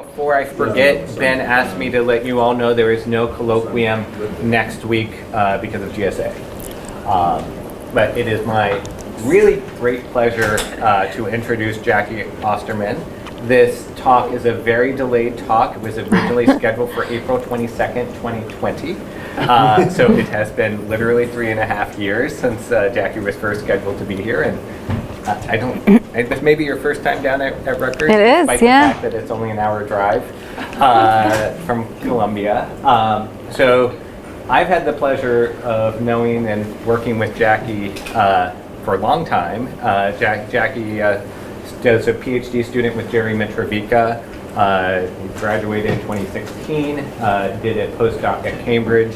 Before I forget, Ben asked me to let you all know there is no colloquium next week because of GSA. But it is my really great pleasure to introduce Jackie Austermann. This talk is a very delayed talk. It was originally scheduled for April 22nd, 2020. So it has been literally 3.5 years since Jackie was first scheduled to be here. And this may be your first time down at Rutgers. It is, despite yeah. the fact that it's only an hour drive from Columbia. So I've had the pleasure of knowing and working with Jackie for a long time. Jackie does a PhD student with Jerry Mitrovica. He graduated in 2016, did a postdoc at Cambridge,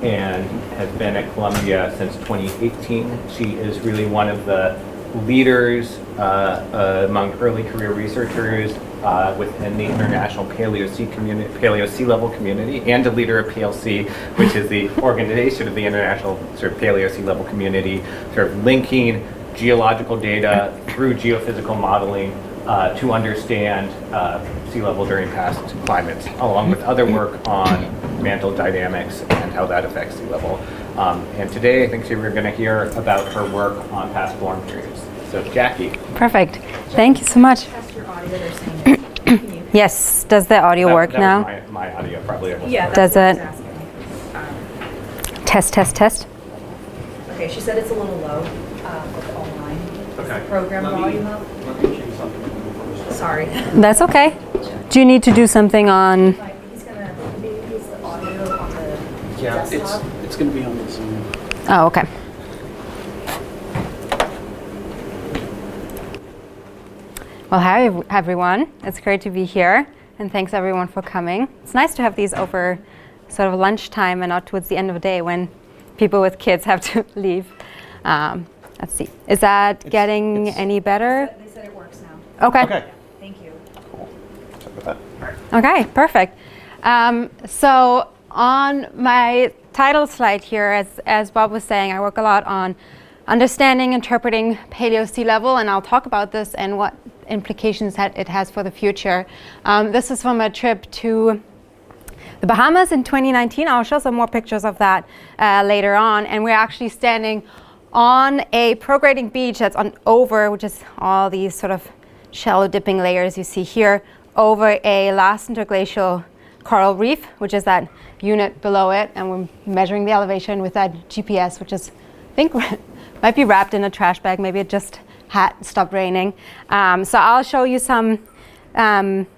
and has been at Columbia since 2018. She is really one of the leaders among early career researchers within the international Paleo Sea Level community, and a leader of PLC, which is the organization of the international sort of Paleo Sea Level community, sort of linking geological data through geophysical modeling to understand sea level during past climates, along with other work on mantle dynamics and how that affects sea level. And today I think we're going to hear about her work on past storm periods. So Jackie. Perfect. Thank you so much. Test your audio, they're saying it. Yes, does the audio work that now? was my audio probably. Yeah, Does that's it? what I was asking. Test. Okay, she said it's a little low with online. Is Okay. the program volume up? Let me change something first. Sorry. That's okay. Do you need to do something on? Like, maybe he's the audio on the Yeah, desktop. it's going to be on the Zoom. Oh, okay. Well, hi everyone. It's great to be here, and thanks everyone for coming. It's nice to have these over sort of lunchtime and not towards the end of the day when people with kids have to leave. Let's see. Is that getting any better? They said it works now. Okay. Thank you. Okay, perfect. So on my title slide here, as Bob was saying, I work a lot on understanding, interpreting Paleo sea level, and I'll talk about this and what implications that it has for the future. This is from a trip to the Bahamas in 2019. I'll show some more pictures of that later on. And we're actually standing on a prograding beach that's which is all these sort of shallow dipping layers you see here, over a last interglacial coral reef, which is that unit below it. And we're measuring the elevation with that GPS, which is, I think, might be wrapped in a trash bag. Maybe it just had stopped raining. So I'll show you some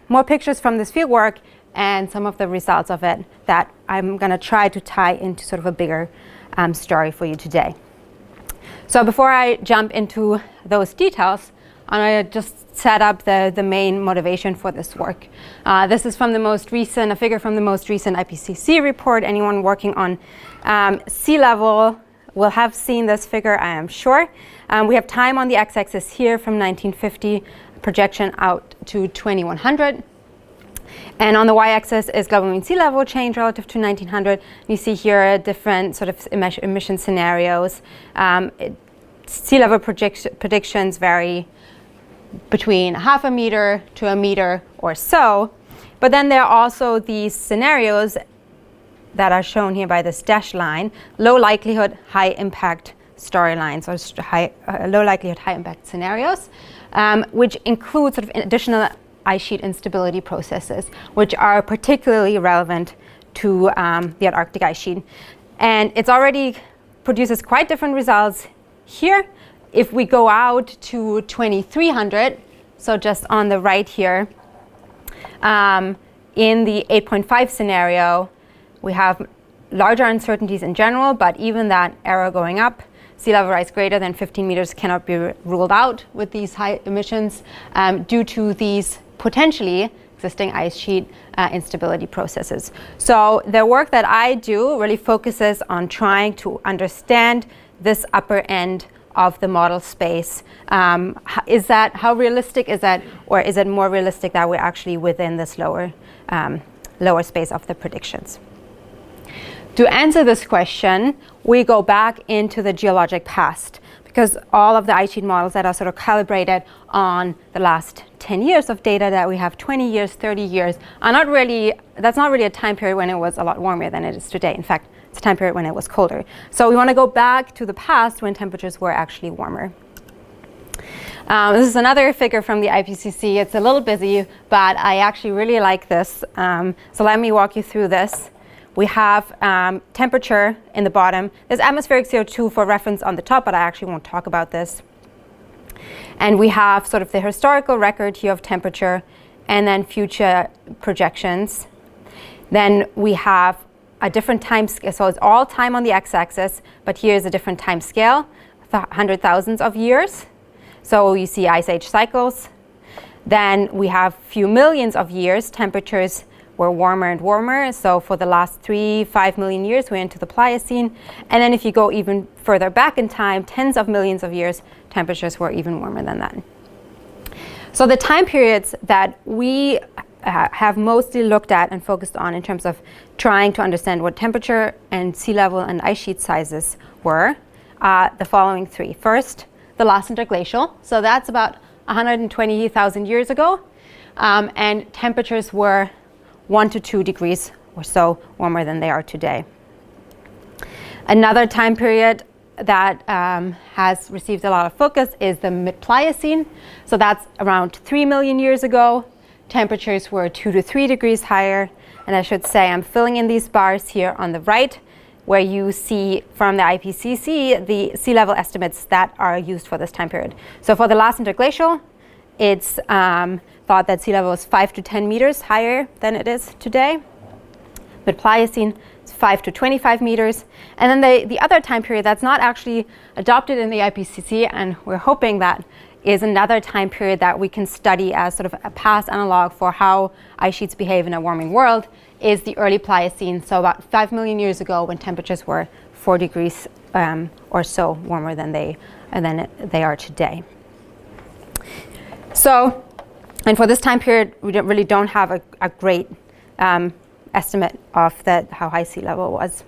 more pictures from this field work and some of the results of it that I'm going to try to tie into sort of a bigger story for you today. So before I jump into those details, I'm going to just set up the main motivation for this work. This is from a figure from the most recent IPCC report. Anyone working on sea level will have seen this figure, I am sure. We have time on the x-axis here from 1950, projection out to 2100. And on the y-axis is global mean sea level change relative to 1900. You see here different sort of emission scenarios. Sea level predictions vary between 0.5 meter to 1 meter or so. But then there are also these scenarios that are shown here by this dashed line, low likelihood, high impact storylines, or low likelihood, high impact scenarios, which include sort of additional ice sheet instability processes, which are particularly relevant to the Antarctic ice sheet. And it's already produces quite different results here. If we go out to 2300, so just on the right here, in the 8.5 scenario, we have larger uncertainties in general, but even that error going up, sea level rise greater than 15 meters cannot be ruled out with these high emissions due to these potentially existing ice sheet instability processes. So the work that I do really focuses on trying to understand this upper end of the model space. How realistic is that, or is it more realistic that we're actually within this lower space of the predictions? To answer this question, we go back into the geologic past, because all of the ice sheet models that are sort of calibrated on the last 10 years of data that we have, 20 years, 30 years, are not really, that's not really a time period when it was a lot warmer than it is today. In fact, it's a time period when it was colder. So we want to go back to the past when temperatures were actually warmer. This is another figure from the IPCC. It's a little busy, but I actually really like this. So let me walk you through this. We have temperature in the bottom. There's atmospheric CO2 for reference on the top, but I actually won't talk about this. And we have sort of the historical record here of temperature and then future projections. Then we have a different time scale. So it's all time on the x-axis, but here's a different time scale, 100,000s of years. So you see ice age cycles. Then we have few millions of years, temperatures were warmer and warmer. So for the last 3-5 million years, we're into the Pliocene. And then if you go even further back in time, tens of millions of years, temperatures were even warmer than that. So the time periods that we have mostly looked at and focused on in terms of trying to understand what temperature and sea level and ice sheet sizes were the following three. First, the last interglacial. So that's about 120,000 years ago. And temperatures were 1 to 2 degrees or so warmer than they are today. Another time period that has received a lot of focus is the mid-Pliocene. So that's around 3 million years ago. Temperatures were 2 to 3 degrees higher. And I should say I'm filling in these bars here on the right, where you see from the IPCC the sea level estimates that are used for this time period. So for the last interglacial, it's thought that sea level is 5 to 10 meters higher than it is today. Mid-Pliocene is 5 to 25 meters. And then the other time period that's not actually adopted in the IPCC, and we're hoping that is another time period that we can study as sort of a past analog for how ice sheets behave in a warming world, is the early Pliocene, so about 5 million years ago when temperatures were 4 degrees or so warmer than they are today. So, and for this time period, we really don't have a great estimate of how high sea level was.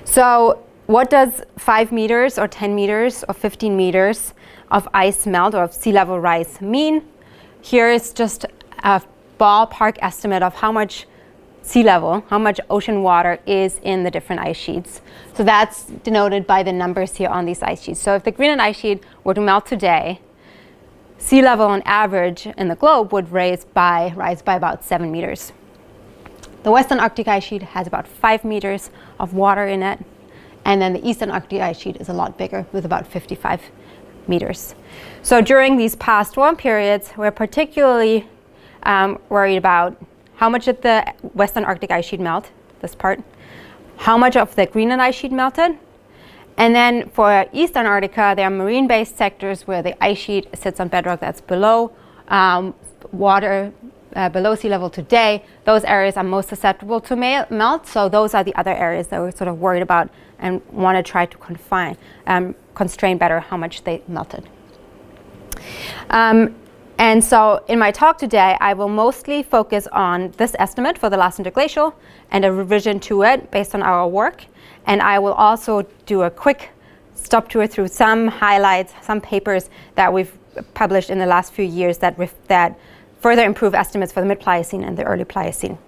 So what does 5 meters or 10 meters or 15 meters of ice melt or of sea level rise mean? Here is just a ballpark estimate of how much sea level, how much ocean water is in the different ice sheets. So that's denoted by the numbers here on these ice sheets. So if the Greenland ice sheet were to melt today, sea level on average in the globe would rise by about 7 meters. The Western Arctic ice sheet has about 5 meters of water in it. And then the Eastern Arctic ice sheet is a lot bigger with about 55 meters. So during these past warm periods, we're particularly worried about how much did the Western Arctic ice sheet melt, this part, how much of the Greenland ice sheet melted, and then for Eastern Antarctica, there are marine-based sectors where the ice sheet sits on bedrock that's below water, below sea level today. Those areas are most susceptible to melt, so those are the other areas that we're sort of worried about and want to try to constrain better how much they melted. And so in my talk today, I will mostly focus on this estimate for the last interglacial and a revision to it based on our work. And I will also do a quick stop tour through some highlights, some papers that we've published in the last few years that further improve estimates for the mid-Pliocene and the early Pliocene.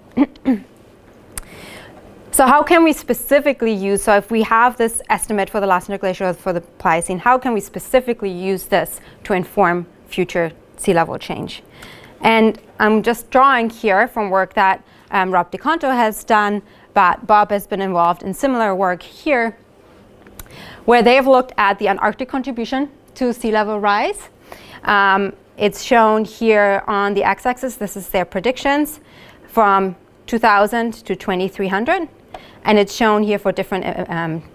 So how can we specifically use, so if we have this estimate for the last interglacial for the Pliocene, how can we specifically use this to inform future sea level change? And I'm just drawing here from work that Rob DeConto has done, but Bob has been involved in similar work here, where they've looked at the Antarctic contribution to sea level rise. It's shown here on the x-axis. This is their predictions from 2000 to 2300. And it's shown here for different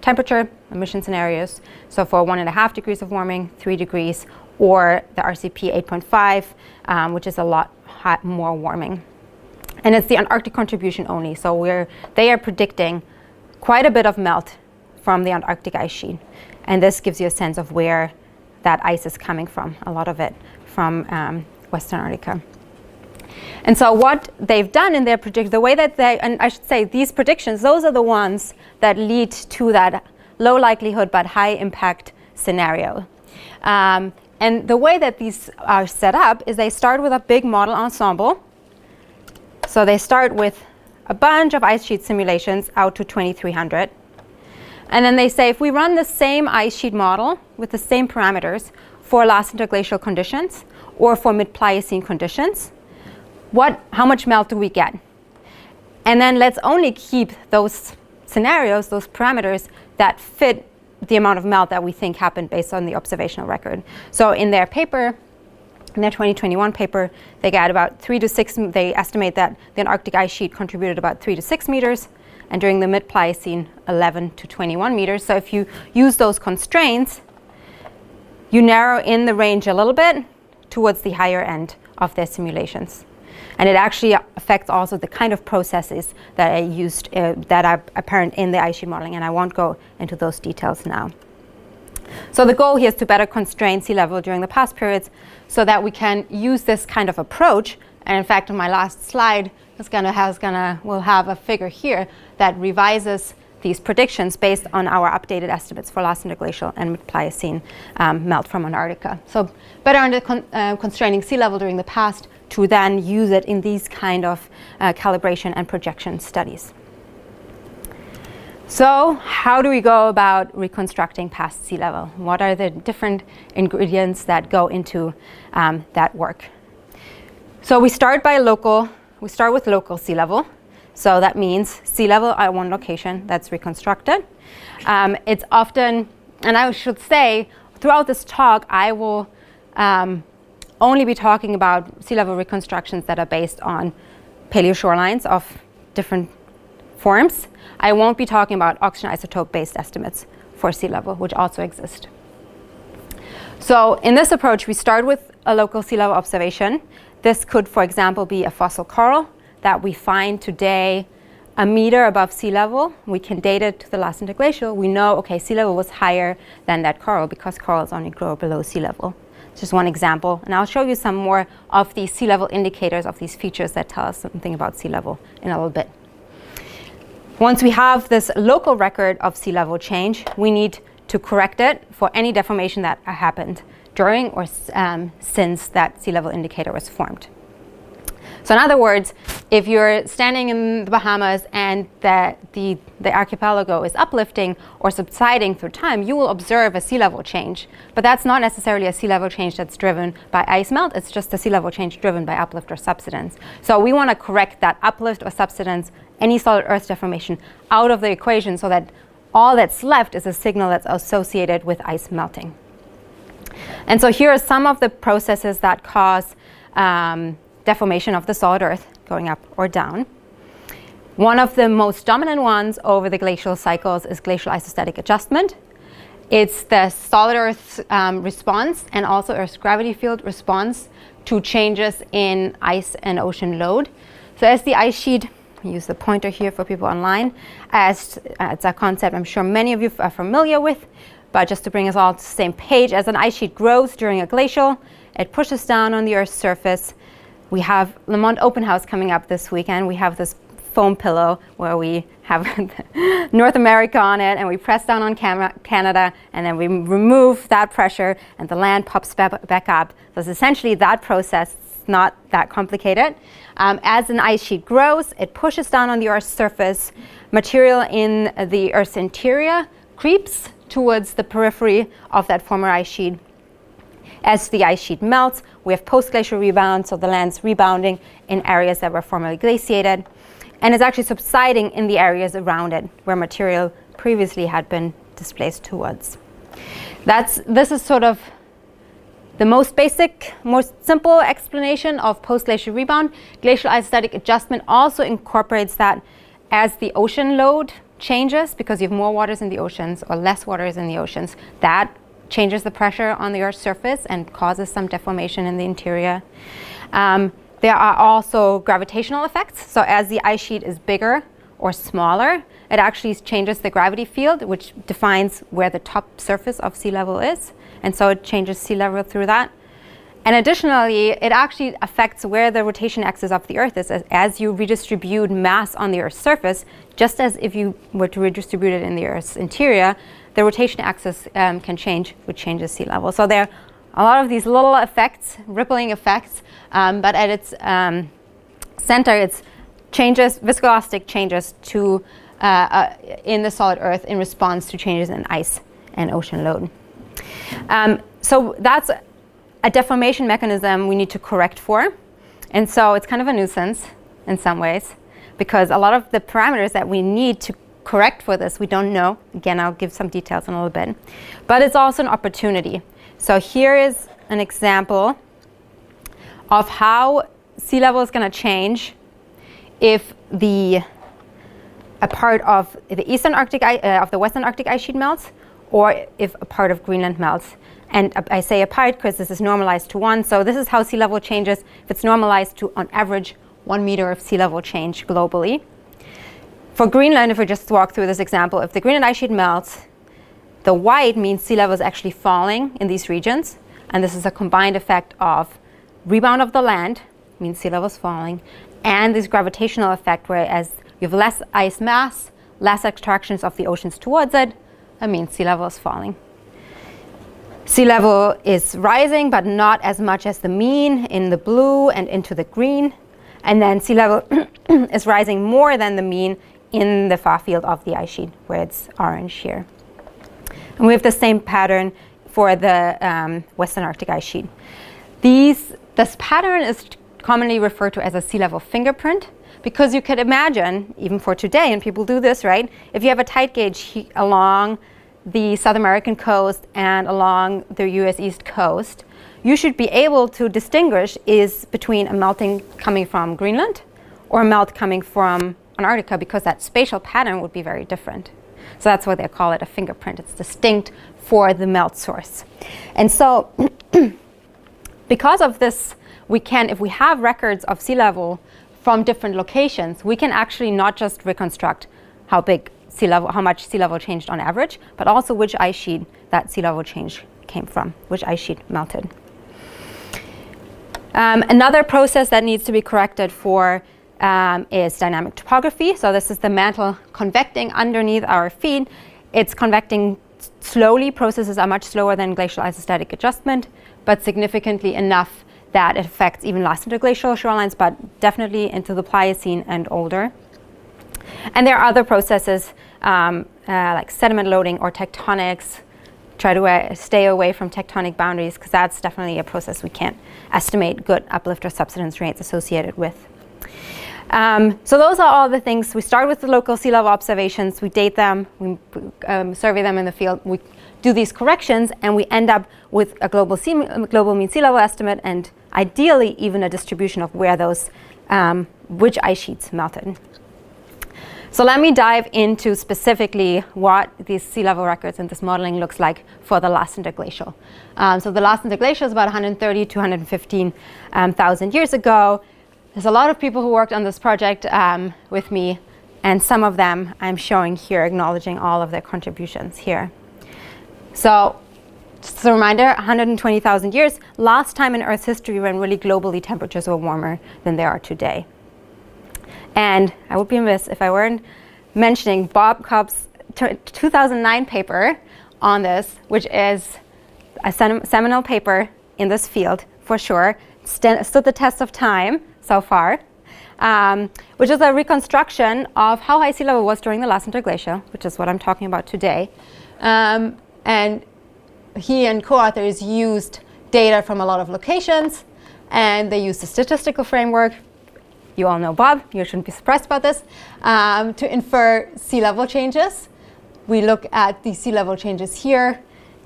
temperature emission scenarios. So for 1.5 degrees of warming, 3 degrees, or the RCP 8.5, which is a lot more warming. And it's the Antarctic contribution only. So they are predicting quite a bit of melt from the Antarctic ice sheet. And this gives you a sense of where that ice is coming from, a lot of it from Western Antarctica. And so what they've done in their the way that and I should say these predictions, those are the ones that lead to that low likelihood but high impact scenario. And the way that these are set up is they start with a big model ensemble. So they start with a bunch of ice sheet simulations out to 2300. And then they say, if we run the same ice sheet model with the same parameters for last interglacial conditions or for mid-Pliocene conditions, how much melt do we get? And then let's only keep those scenarios, those parameters that fit the amount of melt that we think happened based on the observational record. So in their paper, in their 2021 paper, they got about 3 to 6, they estimate that the Antarctic ice sheet contributed about 3 to 6 meters, and during the mid-Pliocene, 11 to 21 meters. So if you use those constraints, you narrow in the range a little bit towards the higher end of their simulations. And it actually affects also the kind of processes that I used that are apparent in the ice sheet modeling, and I won't go into those details now. So the goal here is to better constrain sea level during the past periods so that we can use this kind of approach. And in fact, on my last slide, we'll have a figure here that revises these predictions based on our updated estimates for last interglacial and mid-Pliocene melt from Antarctica. So better under constraining sea level during the past to then use it in these kind of calibration and projection studies. So how do we go about reconstructing past sea level? What are the different ingredients that go into that work? So we start with local sea level. So that means sea level at one location that's reconstructed. It's often, and I should say, throughout this talk, I will only be talking about sea level reconstructions that are based on paleoshorelines of different forms. I won't be talking about oxygen isotope-based estimates for sea level, which also exist. So in this approach, we start with a local sea level observation. This could, for example, be a fossil coral that we find today a meter above sea level. We can date it to the last interglacial. We know, okay, sea level was higher than that coral because corals only grow below sea level. It's just one example. And I'll show you some more of these sea level indicators of these features that tell us something about sea level in a little bit. Once we have this local record of sea level change, we need to correct it for any deformation that happened during or since that sea level indicator was formed. So in other words, if you're standing in the Bahamas and the archipelago is uplifting or subsiding through time, you will observe a sea level change. But that's not necessarily a sea level change that's driven by ice melt. It's just a sea level change driven by uplift or subsidence. So we want to correct that uplift or subsidence, any solid Earth deformation, out of the equation so that all that's left is a signal that's associated with ice melting. And so here are some of the processes that cause deformation of the solid Earth going up or down. One of the most dominant ones over the glacial cycles is glacial isostatic adjustment. It's the solid Earth's response and also Earth's gravity field response to changes in ice and ocean load. So as the ice sheet, I use the pointer here for people online, as it's a concept I'm sure many of you are familiar with, but just to bring us all to the same page, as an ice sheet grows during a glacial, it pushes down on the Earth's surface. We have Lamont-Doherty coming up this weekend. We have this foam pillow where we have North America on it, and we press down on Canada, and then we remove that pressure, and the land pops back up. So it's essentially that process. It's not that complicated. As an ice sheet grows, it pushes down on the Earth's surface. Material in the Earth's interior creeps towards the periphery of that former ice sheet. As the ice sheet melts, we have post-glacial rebound, so the land's rebounding in areas that were formerly glaciated, and is actually subsiding in the areas around it where material previously had been displaced towards. This is sort of the most basic, most simple explanation of post-glacial rebound. Glacial isostatic adjustment also incorporates that as the ocean load changes, because you have more waters in the oceans or less waters in the oceans, that changes the pressure on the Earth's surface and causes some deformation in the interior. There are also gravitational effects. So as the ice sheet is bigger or smaller, it actually changes the gravity field, which defines where the top surface of sea level is. And so it changes sea level through that. And additionally, it actually affects where the rotation axis of the Earth is. As you redistribute mass on the Earth's surface, just as if you were to redistribute it in the Earth's interior, the rotation axis can change, which changes sea level. So there are a lot of these little effects, rippling effects, but at its center, it's changes, viscoelastic changes to in the solid Earth in response to changes in ice and ocean load. So that's a deformation mechanism we need to correct for. And so it's kind of a nuisance in some ways, because a lot of the parameters that we need to correct for this, we don't know. Again, I'll give some details in a little bit. But it's also an opportunity. So here is an example of how sea level is going to change if a part of the eastern Arctic of the western Arctic ice sheet melts, or if a part of Greenland melts. And I say a part because this is normalized to 1. So this is how sea level changes if it's normalized to, on average, 1 meter of sea level change globally. For Greenland, if we just walk through this example, if the Greenland ice sheet melts, the white means sea level is actually falling in these regions. And this is a combined effect of rebound of the land, means sea level is falling, and this gravitational effect, whereas you have less ice mass, less attractions of the oceans towards it, that means sea level is falling. Sea level is rising, but not as much as the mean in the blue and into the green. And then sea level is rising more than the mean in the far field of the ice sheet, where it's orange here. And we have the same pattern for the Western Arctic ice sheet. This pattern is commonly referred to as a sea level fingerprint, because you could imagine, even for today, and people do this, right? If you have a tide gauge along the South American coast and along the US East Coast, you should be able to distinguish is between a melting coming from Greenland or a melt coming from Antarctica, because that spatial pattern would be very different. So that's why they call it a fingerprint. It's distinct for the melt source. And so because of this, we can, if we have records of sea level from different locations, we can actually not just reconstruct how much sea level changed on average, but also which ice sheet that sea level change came from, which ice sheet melted. Another process that needs to be corrected for is dynamic topography. So this is the mantle convecting underneath our feet. It's convecting slowly. Processes are much slower than glacial isostatic adjustment, but significantly enough that it affects even last interglacial shorelines, but definitely into the Pliocene and older. And there are other processes like sediment loading or tectonics. Try to stay away from tectonic boundaries, because that's definitely a process we can't estimate good uplift or subsidence rates associated with. So those are all the things. We start with the local sea level observations, we date them, we survey them in the field, we do these corrections, and we end up with a global mean sea level estimate, and ideally even a distribution of where those, which ice sheets melted. So let me dive into specifically what these sea level records and this modeling looks like for the last interglacial. So the last interglacial is about 130 to 115,000 years ago. There's a lot of people who worked on this project with me, and some of them I'm showing here, acknowledging all of their contributions here. So just a reminder, 120,000 years, last time in Earth's history when really globally temperatures were warmer than they are today. And I would be remiss if I weren't mentioning Bob Cobb's 2009 paper on this, which is a seminal paper in this field for sure. Stood the test of time so far, which is a reconstruction of how high sea level was during the last interglacial, which is what I'm talking about today. And he and co-authors used data from a lot of locations, and they used a statistical framework. You all know Bob, you shouldn't be surprised about this, to infer sea level changes. We look at the sea level changes here.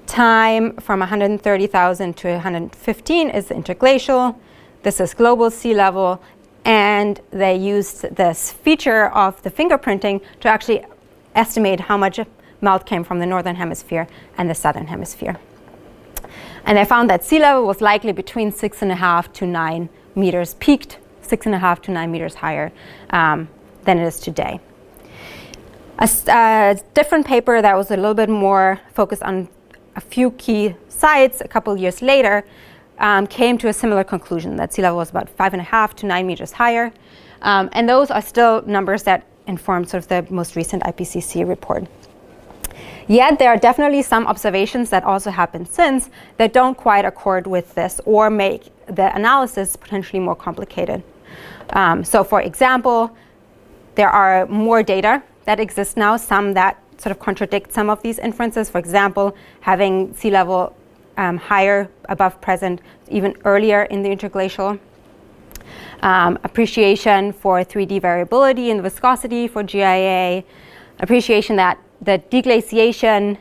Time from 130,000 to 115 is interglacial. This is global sea level, and they used this feature of the fingerprinting to actually estimate how much melt came from the northern hemisphere and the southern hemisphere. And they found that sea level was likely between 6.5 to 9 meters, peaked 6.5 to 9 meters higher than it is today. A different paper that was a little bit more focused on a few key sites a couple years later came to a similar conclusion, that sea level was about 5.5 to 9 meters higher. And those are still numbers that inform sort of the most recent IPCC report. Yet there are definitely some observations that also happened since that don't quite accord with this or make the analysis potentially more complicated. So for example, there are more data that exist now, some that sort of contradict some of these inferences. For example, having sea level higher above present even earlier in the interglacial. Appreciation for 3D variability and viscosity for GIA. Appreciation that the deglaciation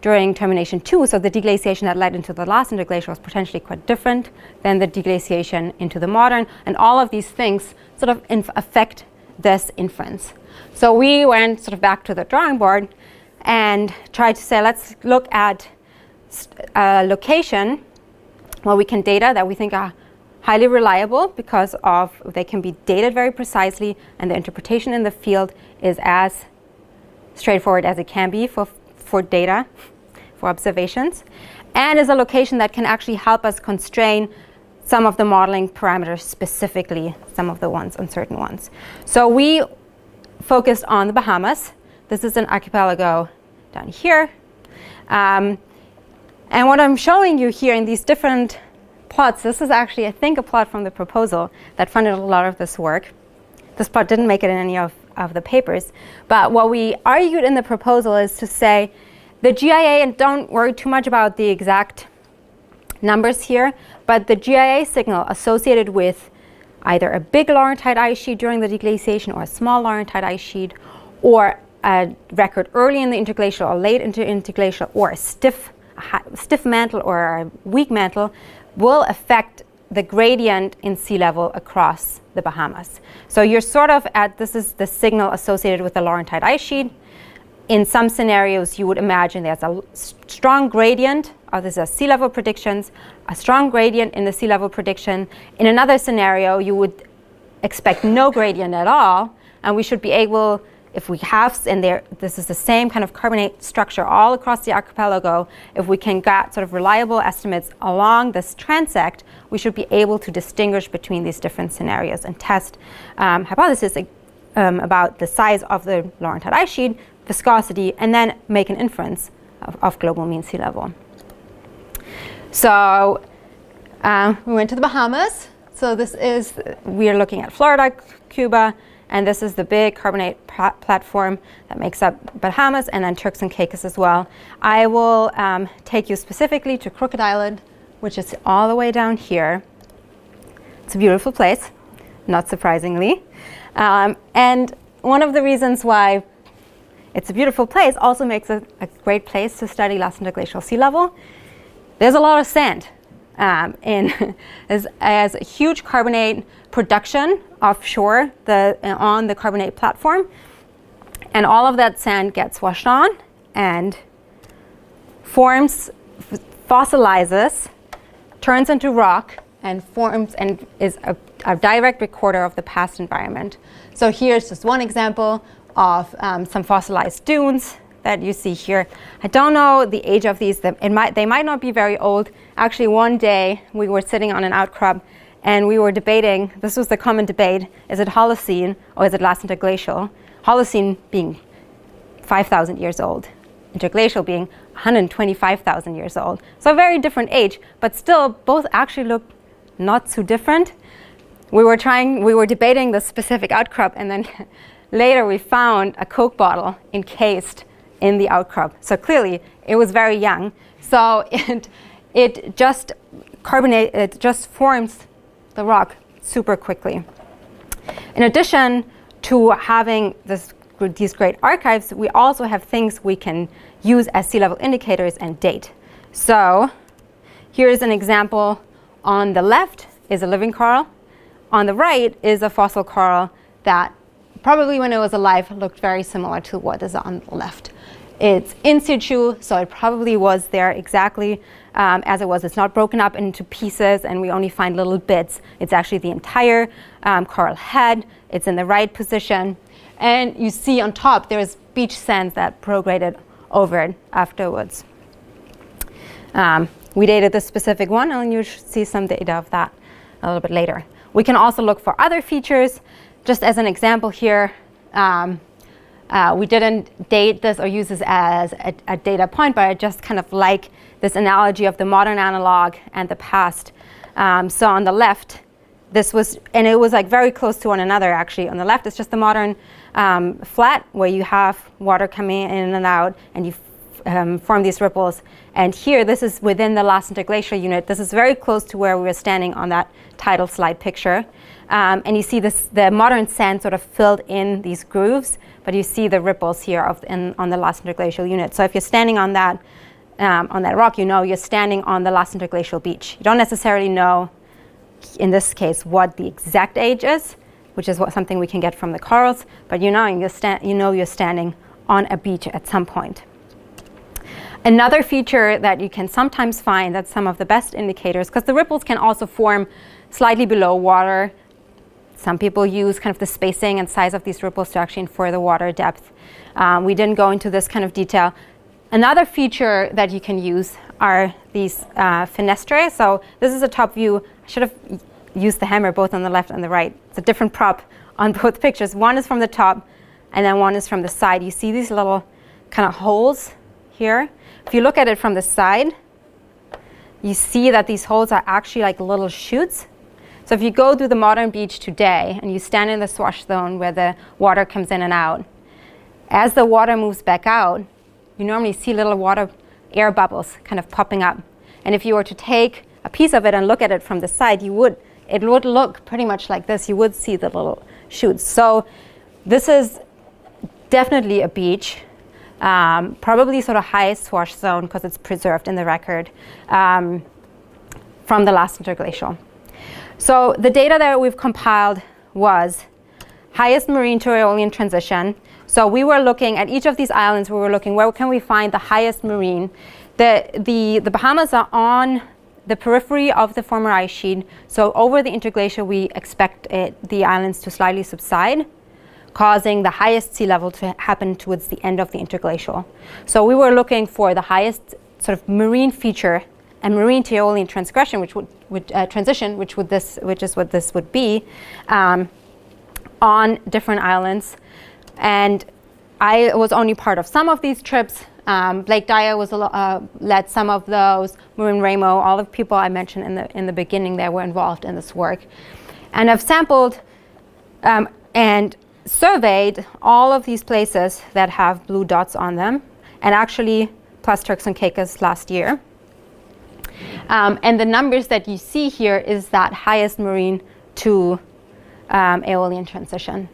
during termination 2, so the deglaciation that led into the last interglacial, was potentially quite different than the deglaciation into the modern. And all of these things sort of affect this inference. So we went sort of back to the drawing board and tried to say, let's look at a location where we can data that we think are highly reliable because of they can be dated very precisely and the interpretation in the field is as straightforward as it can be for data, for observations, and is a location that can actually help us constrain some of the modeling parameters, specifically some of the ones, uncertain ones. So we focused on the Bahamas. This is an archipelago down here. And what I'm showing you here in these different plots, this is actually, I think, a plot from the proposal that funded a lot of this work. This plot didn't make it in any of the papers. But what we argued in the proposal is to say the GIA, and don't worry too much about the exact numbers here, but the GIA signal associated with either a big Laurentide ice sheet during the deglaciation or a small Laurentide ice sheet, or a record early in the interglacial or late into interglacial, or a stiff mantle or a weak mantle, will affect the gradient in sea level across the Bahamas. So you're sort of this is the signal associated with the Laurentide ice sheet. In some scenarios, you would imagine there's a strong gradient, or there's a sea level predictions, a strong gradient in the sea level prediction. In another scenario, you would expect no gradient at all, and we should be able, if we have, and this is the same kind of carbonate structure all across the archipelago, if we can get sort of reliable estimates along this transect, we should be able to distinguish between these different scenarios and test hypotheses about the size of the Laurentide ice sheet, viscosity, and then make an inference of global mean sea level. So we went to the Bahamas. So we are looking at Florida, Cuba, and this is the big carbonate platform that makes up Bahamas, and then Turks and Caicos as well. I will take you specifically to Crooked Island, which is all the way down here. It's a beautiful place, not surprisingly. And one of the reasons why it's a beautiful place also makes it a great place to study last interglacial sea level. There's a lot of sand. As a huge carbonate production offshore on the carbonate platform, and all of that sand gets washed on and fossilizes, turns into rock, and forms and is a direct recorder of the past environment. So here's just one example of some fossilized dunes that you see here. I don't know the age of these. They might not be very old. Actually, one day we were sitting on an outcrop and we were debating, this was the common debate, is it Holocene or is it last interglacial? Holocene being 5,000 years old, interglacial being 125,000 years old. So a very different age, but still both actually look not so different. We were debating the specific outcrop, and then later we found a Coke bottle encased in the outcrop. So clearly it was very young. So it just forms the rock super quickly. In addition to having these great archives, we also have things we can use as sea level indicators and date. So here's an example. On the left is a living coral. On the right is a fossil coral that probably when it was alive looked very similar to what is on the left. It's in situ, so it probably was there exactly as it was. It's not broken up into pieces and we only find little bits. It's actually the entire coral head. It's in the right position. And you see on top there's beach sands that prograded over it afterwards. We dated this specific one, and you should see some data of that a little bit later. We can also look for other features. Just as an example here, we didn't date this or use this as a data point, but I just kind of like this analogy of the modern analog and the past. So on the left, this was, and it was like very close to one another actually. On the left, it's just the modern flat where you have water coming in and out, and you form these ripples. And here, this is within the last interglacial unit. This is very close to where we were standing on that tidal slide picture. And you see this, the modern sand sort of filled in these grooves, but you see the ripples here on the last interglacial unit. So if you're standing on that rock, you know you're standing on the last interglacial beach. You don't necessarily know, in this case, what the exact age is, which is something we can get from the corals, but you know you're standing on a beach at some point. Another feature that you can sometimes find, that's some of the best indicators, because the ripples can also form slightly below water. Some people use kind of the spacing and size of these ripples to actually infer the water depth. We didn't go into this kind of detail. Another feature that you can use are these fenestrae. So this is a top view. I should have used the hammer both on the left and the right. It's a different prop on both pictures. One is from the top, and then one is from the side. You see these little kind of holes here. If you look at it from the side, you see that these holes are actually like little chutes. So if you go to the modern beach today and you stand in the swash zone where the water comes in and out, as the water moves back out, you normally see little water air bubbles kind of popping up. And if you were to take a piece of it and look at it from the side, it would look pretty much like this. You would see the little chutes. So this is definitely a beach. Probably sort of highest swash zone because it's preserved in the record from the last interglacial. So the data that we've compiled was highest marine to Aeolian transition. So we were looking at each of these islands. We were looking where can we find the highest marine. The Bahamas are on the periphery of the former ice sheet. So over the interglacial, we expect the islands to slightly subside, causing the highest sea level to happen towards the end of the interglacial. So we were looking for the highest sort of marine feature and marine to Aeolian transgression, which is what this would be, on different islands. And I was only part of some of these trips. Blake Dyer led some of those. Marin Ramo, all the people I mentioned in the beginning there were involved in this work. And I've sampled and surveyed all of these places that have blue dots on them, and actually plus Turks and Caicos last year. And the numbers that you see here is that highest marine to Aeolian transition.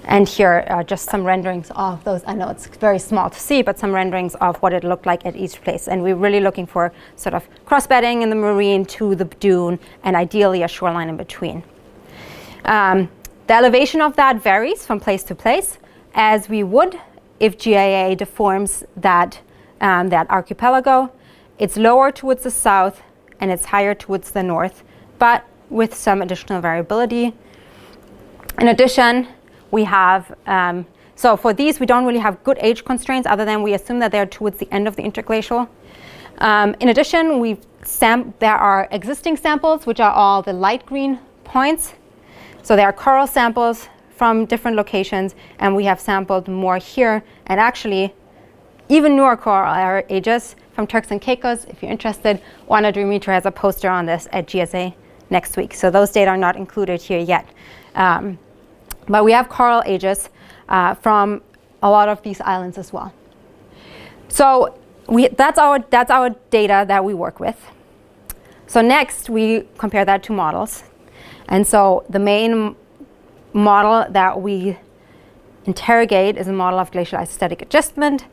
And here are just some renderings of those. I know it's very small to see, but some renderings of what it looked like at each place. And we're really looking for sort of cross-bedding in the marine to the dune, and ideally a shoreline in between. The elevation of that varies from place to place, as we would if GIA deforms that archipelago. It's lower towards the south, and it's higher towards the north, but with some additional variability. In addition, we have, so for these, we don't really have good age constraints other than we assume that they're towards the end of the interglacial. In addition, there are existing samples, which are all the light green points. So there are coral samples from different locations, and we have sampled more here. And actually, even newer coral ages from Turks and Caicos. If you're interested, Juana Dimitra has a poster on this at GSA next week. So those data are not included here yet. But we have coral ages from a lot of these islands as well. So that's our data that we work with. So next, we compare that to models. And so the main model that we interrogate is a model of glacial isostatic adjustment.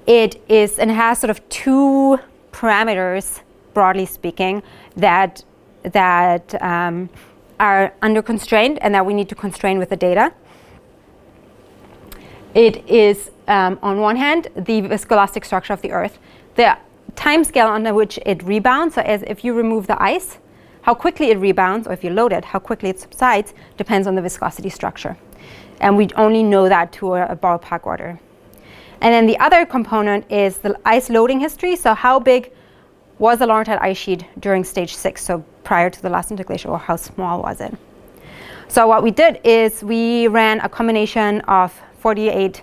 It has sort of two parameters, broadly speaking, that are under constraint and that we need to constrain with the data. It is, on one hand, the viscoelastic structure of the Earth, the time scale under which it rebounds. So as if you remove the ice, how quickly it rebounds, or if you load it, how quickly it subsides, depends on the viscosity structure. And we only know that to a ballpark order. And then the other component is the ice loading history. So how big was the Laurentide ice sheet during stage 6, so prior to the last interglacial, or how small was it? So what we did is we ran a combination of 48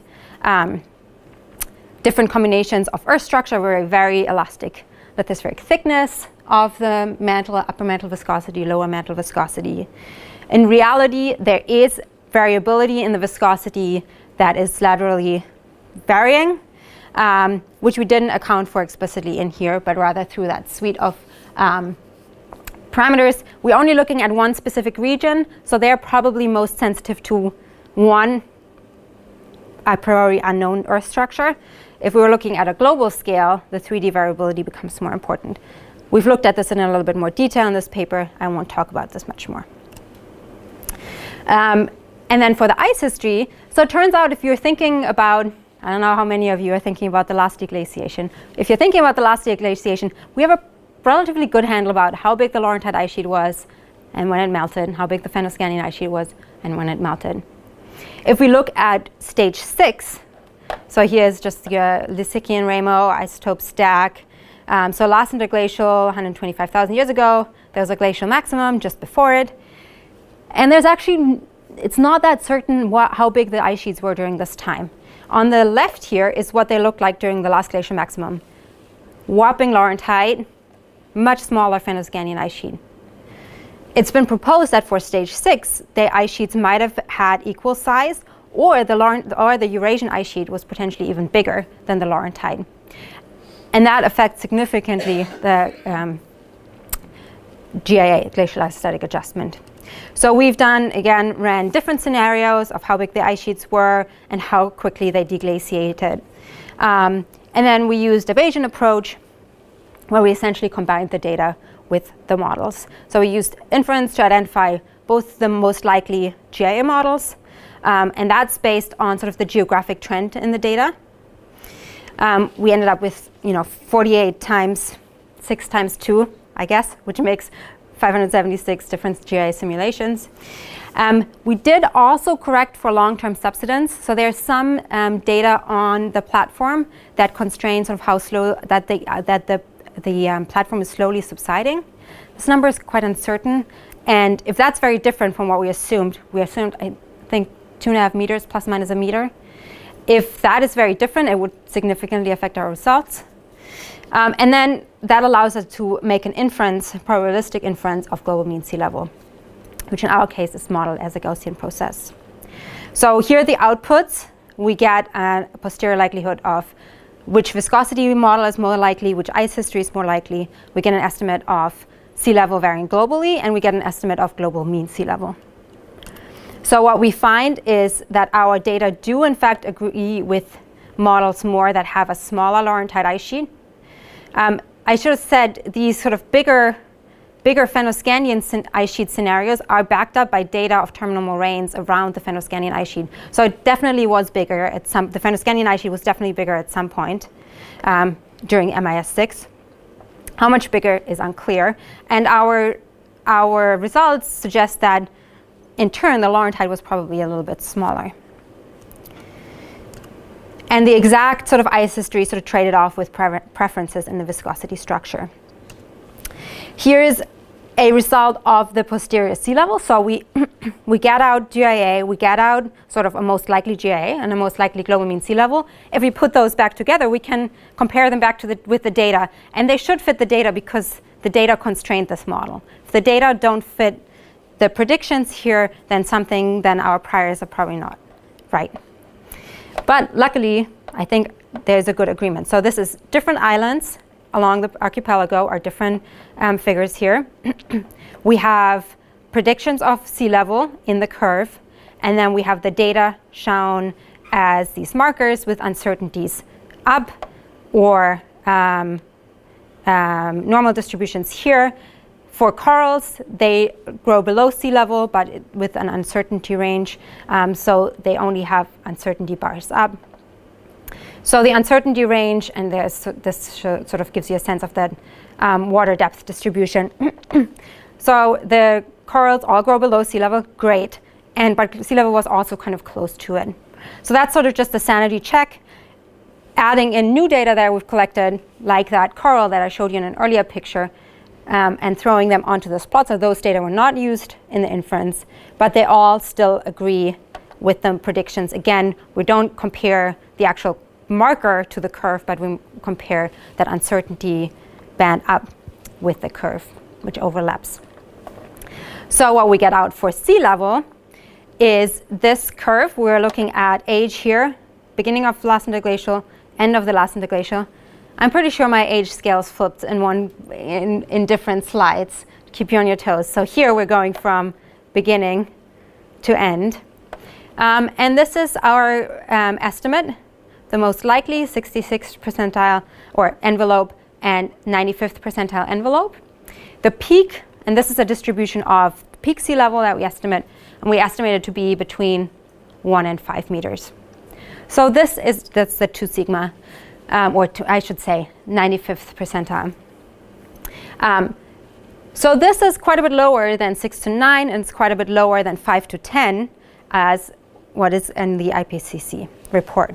different combinations of earth structure, very elastic lithospheric thickness of the mantle, upper mantle viscosity, lower mantle viscosity. In reality, there is variability in the viscosity that is laterally varying, which we didn't account for explicitly in here, but rather through that suite of parameters. We're only looking at one specific region, so they're probably most sensitive to one a priori unknown earth structure. If we were looking at a global scale, the 3D variability becomes more important. We've looked at this in a little bit more detail in this paper. I won't talk about this much more. And then for the ice history, so it turns out if you're thinking about, I don't know how many of you are thinking about the last deglaciation. If you're thinking about the last deglaciation, we have a relatively good handle about how big the Laurentide ice sheet was and when it melted, and how big the Fennoscandian ice sheet was and when it melted. If we look at stage 6, so here's just your Lysichian Ramo isotope stack. So last interglacial, 125,000 years ago, there was a glacial maximum just before it. And there's actually, it's not that certain how big the ice sheets were during this time. On the left here is what they looked like during the last glacial maximum. Whopping Laurentide, much smaller Fennoscandian ice sheet. It's been proposed that for stage 6, the ice sheets might have had equal size, or the Eurasian ice sheet was potentially even bigger than the Laurentide. And that affects significantly the GIA, glacial isostatic adjustment. So we've ran different scenarios of how big the ice sheets were and how quickly they deglaciated. And then we used a Bayesian approach, where we essentially combined the data with the models. So we used inference to identify both the most likely GIA models, and that's based on sort of the geographic trend in the data. We ended up with 48 times 6 times 2, I guess, which makes 576 different GIA simulations. We did also correct for long-term subsidence. So there's some data on the platform that constrains sort of how slow that the platform is slowly subsiding. This number is quite uncertain, and if that's very different from what we assumed, I think 2.5 meters plus minus a meter. If that is very different, it would significantly affect our results. And then that allows us to make an inference, probabilistic inference of global mean sea level, which in our case is modeled as a Gaussian process. So here are the outputs. We get a posterior likelihood of which viscosity model is more likely, which ice history is more likely. We get an estimate of sea level varying globally, and we get an estimate of global mean sea level. So what we find is that our data do in fact agree with models more that have a smaller Laurentide ice sheet. I should have said these sort of bigger Fennoscandian ice sheet scenarios are backed up by data of terminal moraines around the Fennoscandian ice sheet. So it definitely was bigger at the Fennoscandian ice sheet was definitely bigger at some point during MIS6. How much bigger is unclear. And our results suggest that in turn the Laurentide was probably a little bit smaller. And the exact sort of ice history sort of traded off with preferences in the viscosity structure. Here's a result of the posterior sea level. So we get out GIA, we get out sort of a most likely GIA and a most likely global mean sea level. If we put those back together, we can compare them back to with the data. And they should fit the data because the data constrained this model. If the data don't fit the predictions here, then our priors are probably not right. But luckily, I think there's a good agreement. So this is different islands along the archipelago are different figures here. We have predictions of sea level in the curve, and then we have the data shown as these markers with uncertainties up or normal distributions here. For corals, they grow below sea level, but with an uncertainty range, so they only have uncertainty bars up. So the uncertainty range, and this sort of gives you a sense of that water depth distribution. So the corals all grow below sea level, great, but sea level was also kind of close to it. So that's sort of just a sanity check. adding in new data that we've collected, like that coral that I showed you in an earlier picture, and throwing them onto this plot. So those data were not used in the inference, but they all still agree with the predictions. Again, we don't compare the actual marker to the curve, but we compare that uncertainty band up with the curve, which overlaps. So what we get out for sea level is this curve. We're looking at age here, beginning of the last interglacial, end of the last interglacial. I'm pretty sure my age scales flipped in different slides to keep you on your toes. So here we're going from beginning to end. And this is our estimate, the most likely 66th percentile or envelope and 95th percentile envelope. The peak, and this is a distribution of peak sea level that we estimate, and we estimate it to be between 1 and 5 meters. So that's the 2 sigma, I should say 95th percentile. So this is quite a bit lower than 6 to 9, and it's quite a bit lower than 5 to 10 as what is in the IPCC report.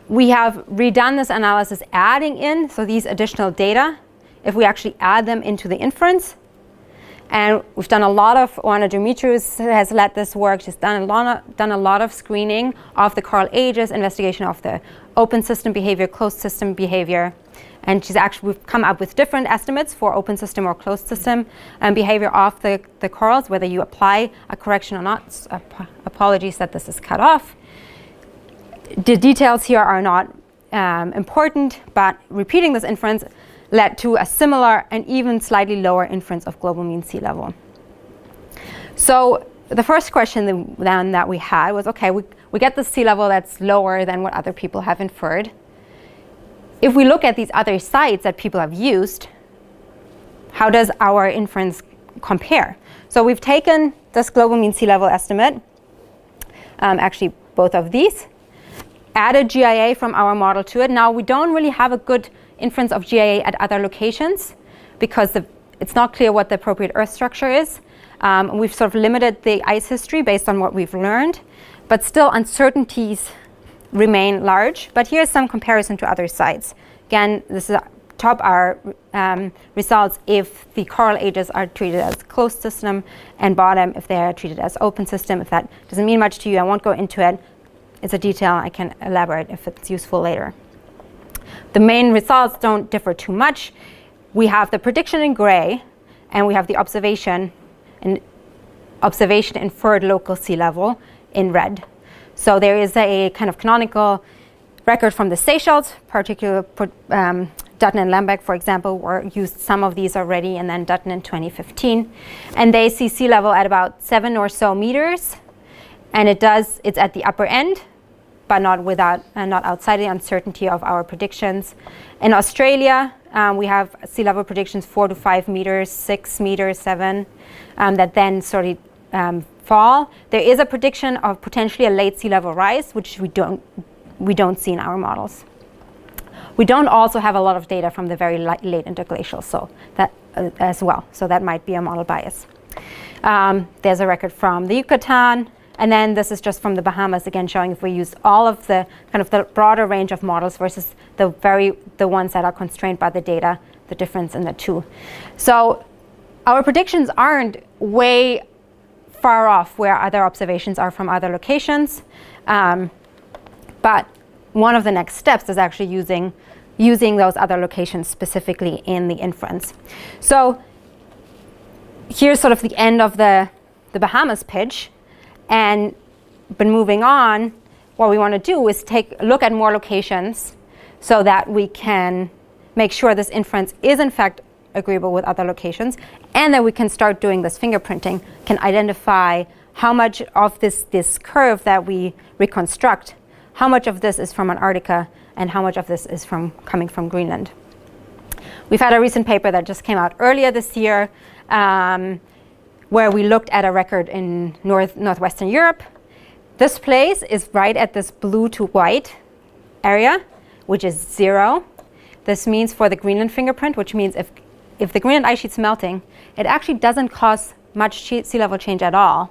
We have redone this analysis adding in, so these additional data, if we actually add them into the inference. And we've done a lot of, Oana Dimitriou has led this work. She's done a lot of screening of the coral ages, investigation of the open system behavior, closed system behavior. And we've come up with different estimates for open system or closed system behavior of the corals, whether you apply a correction or not. Apologies that this is cut off. The details here are not important, but repeating this inference led to a similar and even slightly lower inference of global mean sea level. So the first question then that we had was, okay, we get the sea level that's lower than what other people have inferred. If we look at these other sites that people have used, how does our inference compare? So we've taken this global mean sea level estimate, actually both of these, added GIA from our model to it. Now we don't really have a good inference of GIA at other locations because it's not clear what the appropriate Earth structure is. We've sort of limited the ice history based on what we've learned, but still uncertainties remain large. But here's some comparison to other sites. Again, this is top are results if the coral ages are treated as closed system, and bottom if they are treated as open system. If that doesn't mean much to you, I won't go into it. It's a detail I can elaborate if it's useful later. The main results don't differ too much. We have the prediction in gray, and we have the observation inferred local sea level in red. So there is a kind of canonical record from the Seychelles, particularly Dutton and Lambeck, for example, used some of these already, and then Dutton in 2015. And they see sea level at about 7 or so meters, and it's at the upper end, but not outside the uncertainty of our predictions. In Australia, we have sea level predictions 4 to 5 meters, 6 meters, 7, that then sort of fall. There is a prediction of potentially a late sea level rise, which we don't see in our models. We don't also have a lot of data from the very late interglacial, so that as well. So that might be a model bias. There's a record from the Yucatan. And then this is just from the Bahamas, again, showing if we use all of the kind of the broader range of models versus the ones that are constrained by the data, the difference in the two. So our predictions aren't way far off where other observations are from other locations. But one of the next steps is actually using those other locations specifically in the inference. So here's sort of the end of the Bahamas pitch. And but moving on, what we want to do is take a look at more locations so that we can make sure this inference is in fact agreeable with other locations, and that we can start doing this fingerprinting, can identify how much of this curve that we reconstruct, how much of this is from Antarctica and how much of this is coming from Greenland. We've had a recent paper that just came out earlier this year where we looked at a record in northwestern Europe. This place is right at this blue to white area, which is 0. This means for the Greenland fingerprint, which means if the Greenland ice sheet's melting, it actually doesn't cause much sea level change at all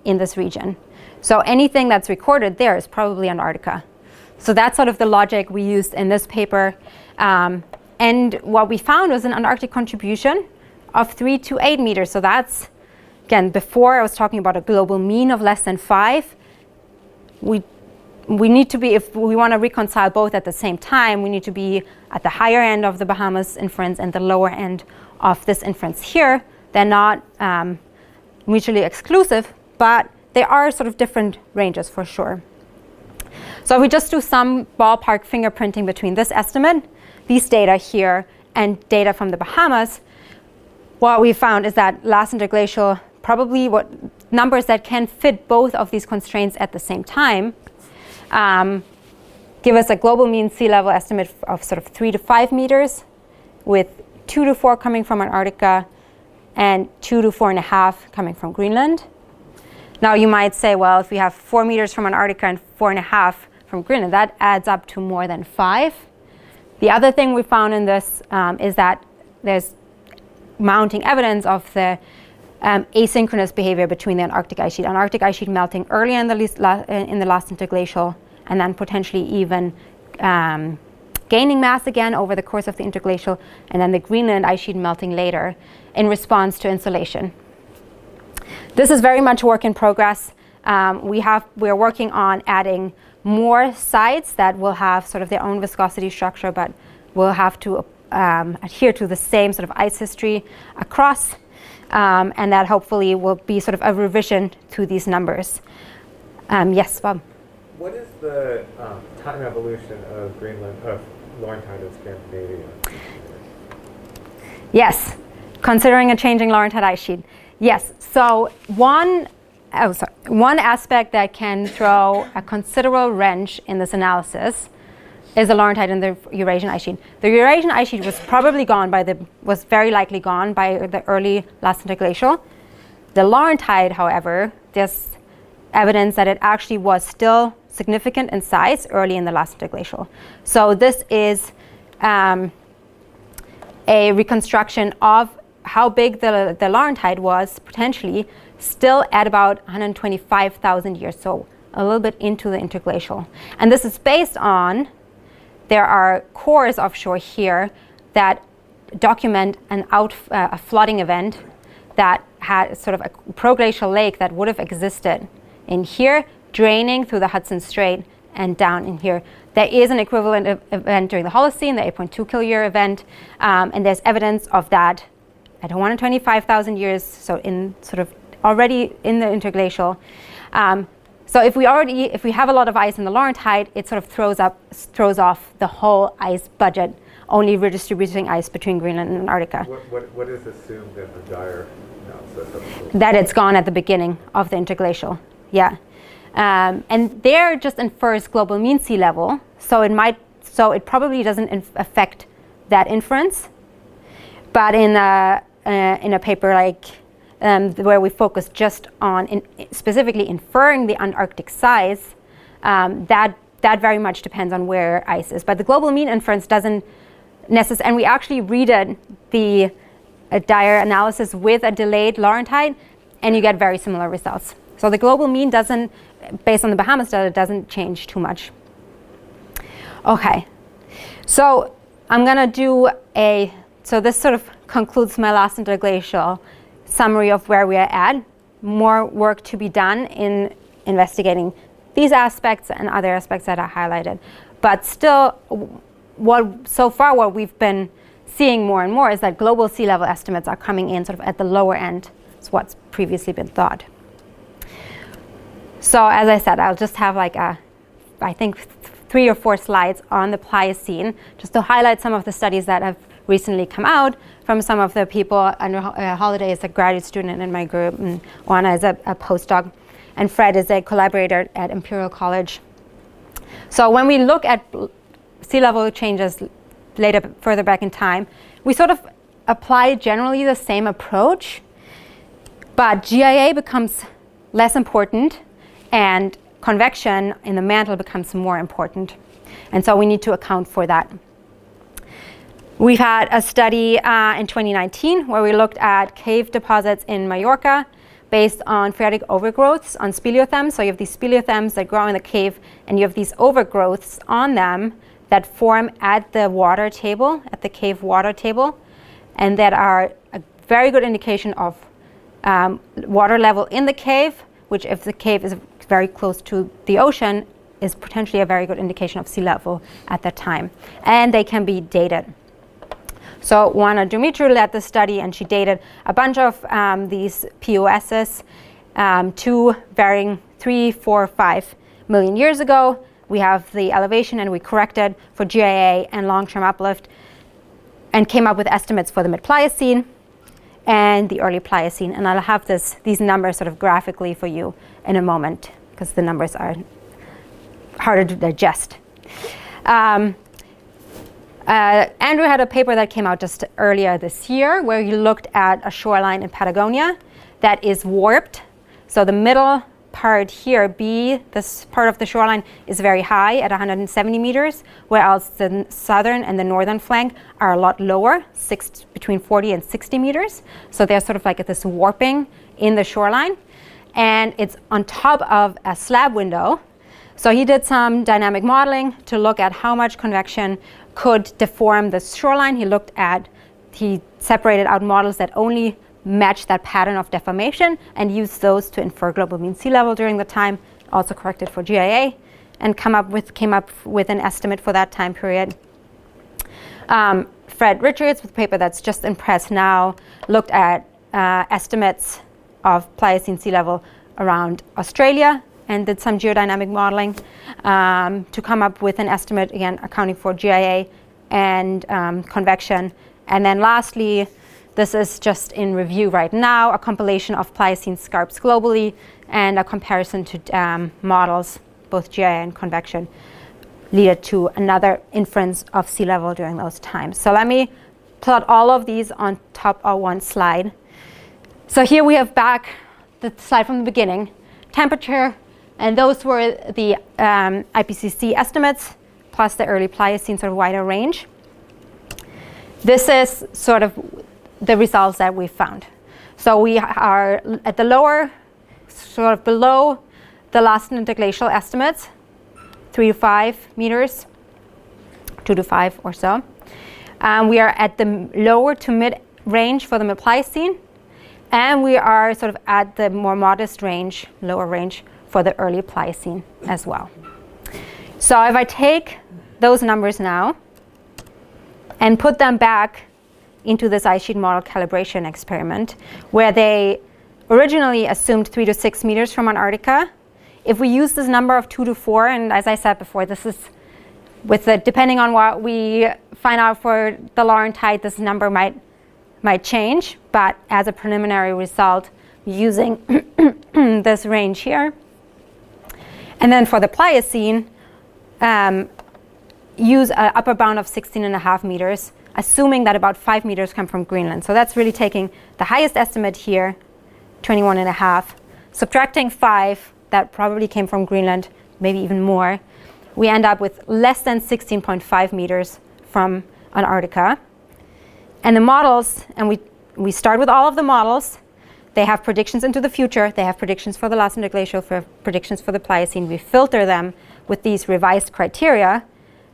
in this region. So anything that's recorded there is probably Antarctica. So that's sort of the logic we used in this paper. And what we found was an Antarctic contribution of 3 to 8 meters. So that's, again, before I was talking about a global mean of less than 5. We need to be, if we want to reconcile both at the same time, we need to be at the higher end of the Bahamas inference and the lower end of this inference here. They're not mutually exclusive, but they are sort of different ranges for sure. So if we just do some ballpark fingerprinting between this estimate, these data here, and data from the Bahamas, what we found is that last interglacial, probably what numbers that can fit both of these constraints at the same time, give us a global mean sea level estimate of sort of 3 to 5 meters, with 2 to 4 coming from Antarctica and 2 to 4.5 coming from Greenland. Now you might say, well, if we have 4 meters from Antarctica and 4.5 from Greenland, that adds up to more than 5. The other thing we found in this is that there's mounting evidence of the asynchronous behavior between the Antarctic ice sheet melting early in the last interglacial, and then potentially even gaining mass again over the course of the interglacial, and then the Greenland ice sheet melting later in response to insolation. This is very much work in progress. We're working on adding more sites that will have sort of their own viscosity structure, but will have to adhere to the same sort of ice history across, and that hopefully will be sort of a revision to these numbers. Yes, Bob? What is the time evolution of Greenland, of Laurentide and Scandinavia? Yes, considering a changing Laurentide ice sheet. Yes, so one aspect that can throw a considerable wrench in this analysis is the Laurentide and the Eurasian ice sheet. The Eurasian ice sheet was very likely gone by the early last interglacial. The Laurentide, however, there's evidence that it actually was still significant in size early in the last interglacial. So this is a reconstruction of how big the Laurentide was potentially still at about 125,000 years, so a little bit into the interglacial. And this is based on, there are cores offshore here that document a flooding event that had sort of a proglacial lake that would have existed in here, draining through the Hudson Strait and down in here. There is an equivalent event during the Holocene, the 8.2 kiloyear event, and there's evidence of that at 125,000 years, so in sort of already in the interglacial. So if we have a lot of ice in the Laurentide, it sort of throws off the whole ice budget, only redistributing ice between Greenland and Antarctica. What is assumed in the Dyer analysis? That it's gone at the beginning of the interglacial, yeah. And there just infers global mean sea level, so it probably doesn't affect that inference. But in a paper like where we focus just on specifically inferring the Antarctic size, that very much depends on where ice is. But the global mean inference doesn't necessarily, and we actually redid the Dyer analysis with a delayed Laurentide, and you get very similar results. So the global mean doesn't, based on the Bahamas data, doesn't change too much. Okay, so I'm gonna do so this sort of concludes my last interglacial summary of where we are at. More work to be done in investigating these aspects and other aspects that are highlighted. But still, what we've been seeing more and more is that global sea level estimates are coming in sort of at the lower end. It's what's previously been thought. So as I said, I'll just have like I think 3 or 4 slides on the Pliocene, just to highlight some of the studies that have recently come out from some of the people. Under Holiday is a graduate student in my group, and Juana is a postdoc, and Fred is a collaborator at Imperial College. So when we look at sea level changes further back in time, we sort of apply generally the same approach, but GIA becomes less important and convection in the mantle becomes more important. And so we need to account for that. We've had a study in 2019 where we looked at cave deposits in Mallorca, based on phreatic overgrowths on speleothems. So you have these speleothems that grow in the cave, and you have these overgrowths on them that form at the water table, at the cave water table, and that are a very good indication of water level in the cave, which if the cave is very close to the ocean, is potentially a very good indication of sea level at that time. And they can be dated. So Juana Dumitru led the study, and she dated a bunch of these POSs to varying 3, 4, 5 million years ago. We have the elevation, and we corrected for GIA and long-term uplift and came up with estimates for the mid-Pliocene and the early Pliocene. And I'll have these numbers sort of graphically for you in a moment, because the numbers are harder to digest. Andrew had a paper that came out just earlier this year where he looked at a shoreline in Patagonia that is warped. So the middle part here, B, this part of the shoreline, is very high at 170 meters, whereas the southern and the northern flank are a lot lower, between 40 and 60 meters. So there's sort of like this warping in the shoreline. And it's on top of a slab window. So he did some dynamic modeling to look at how much convection could deform the shoreline. He separated out models that only match that pattern of deformation and used those to infer global mean sea level during the time, also corrected for GIA, and came up with an estimate for that time period. Fred Richards, with a paper that's just in press now, looked at estimates of Pliocene sea level around Australia and did some geodynamic modeling to come up with an estimate, again, accounting for GIA and convection. And then lastly, this is just in review right now, a compilation of Pliocene scarps globally and a comparison to models, both GIA and convection, lead to another inference of sea level during those times. So let me plot all of these on top of one slide. So here we have back the slide from the beginning, temperature, and those were the IPCC estimates plus the early Pliocene sort of wider range. This is sort of the results that we found. So we are at the lower, sort of below the last interglacial estimates, 3 to 5 meters, 2 to 5 or so. We are at the lower to mid range for the mid-Pliocene, and we are sort of at the more modest range, lower range, for the early Pliocene as well. So if I take those numbers now and put them back into this ice sheet model calibration experiment, where they originally assumed 3 to 6 meters from Antarctica, if we use this number of 2 to 4, and as I said before, this is depending on what we find out for the Laurentide, this number might change, but as a preliminary result, using this range here. And then for the Pliocene, use an upper bound of 16.5 meters, assuming that about 5 meters come from Greenland. So that's really taking the highest estimate here, 21.5, subtracting 5 that probably came from Greenland, maybe even more. We end up with less than 16.5 meters from Antarctica. And the models, and we start with all of the models. They have predictions into the future. They have predictions for the last interglacial, for predictions for the Pliocene. We filter them with these revised criteria,